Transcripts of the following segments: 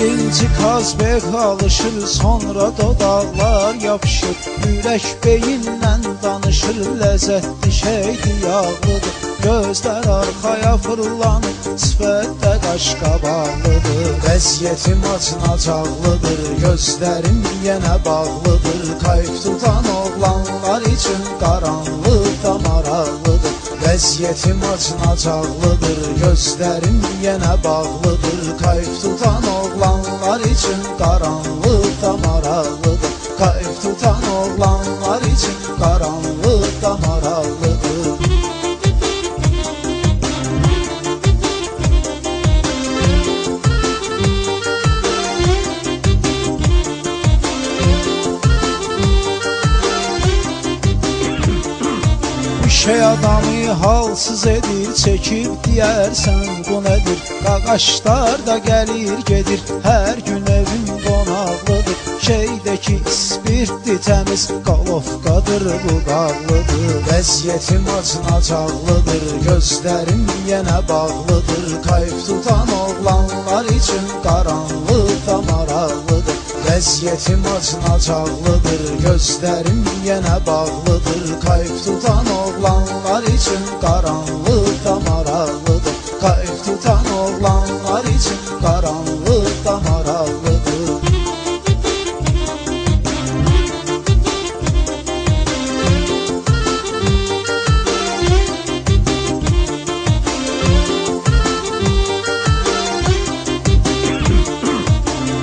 Birinci Kazbek alışır, sonra dodaqlar yapışır. Ürək beyinlə danışır, ləzzətli şeydir, yağlıdır. Gözlər arxaya fırlanır, sifətdə qaşqabaqlıdır. Vəziyyətim acınacaqlıdır, gözlərim yenə bağlıdır. Kayf tutan oğlanlar üçün qaranlıq da maraqlıdır. Vəziyyətim acınacaqlıdır, gözlərim yenə bağlıdır. Kayf tutan oğlanlar üçün qaranlıq da maraqlıdır. Kayf tutan oğlanlar üçün qaranlıq da maraqlıdır. Şey adamı halsız edir, çəkib deyərsən bu nədir? Qaqaşlar da gəlir gedir, hər gün evim qonaqlıdır. Şeydəki ispirtli təmiz, qalovqadır bu qarlıdır. Vəziyyətim acınacaqlıdır, gözlərim yenə bağlıdır. Kayf tutan oğlanlar üçün qaranlıq da maraqlıdır. Vəziyyətim acınacaqlıdır, gözlərim yenə bağlıdır. Kayf tutan oğlanlar üçün qaranlıq da maraqlıdır. Kayf tutan oğlanlar üçün qaranlıq da maraqlıdır.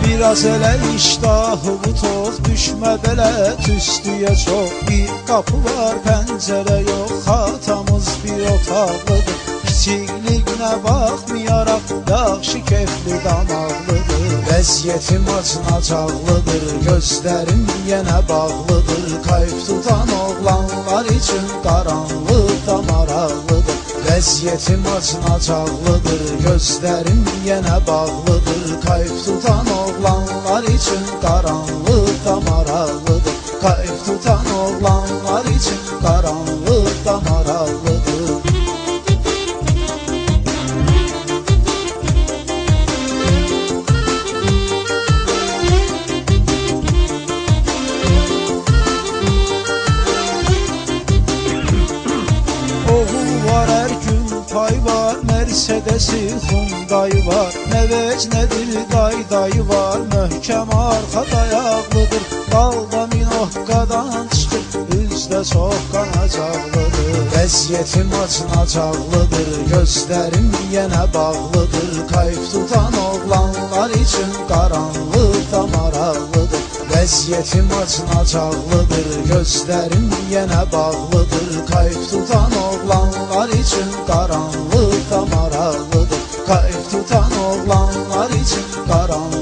Biraz elə iştahı bu toz, düşmə belə tüstüyə çox. Bir qapı var, pəncərə yox, xatamız bir otaqlıdır. Kiçikliyinə baxmayaraq, yaxşı keyfli damaqlıdır. Vəziyyətim acınacaqlıdır, gözlərim yenə bağlıdır. Kayf tutan oğlanlar üçün qaranlıq da maraqlıdır. Vəziyyətim acınacaqlıdır, gözlərim yenə bağlıdır. Kayf tutan oğlanlar üçün qaranlıq da maraqlıdır. Kayf tutan oğlanlar üçün qaranlıq da maraqlıdır. Oğul var, hər gün pay var, Mercedesi, Hyundai var. Nə vec nədir, dayı var, möhkəm arxa dayaqlıdır. Dalda minohqadan çıxır, üzdə çox qanacaqlıdır. Vəziyyətim acınacaqlıdır, gözlərim yenə bağlıdır. Kayf tutan oğlanlar üçün qaranlıq da maraqlıdır. Vəziyyətim acınacaqlıdır, gözlərim yenə bağlıdır. Kayf tutan oğlanlar üçün qaranlıq da maraqlıdır. Kayf tutan oğlanlar üçün qaranlıq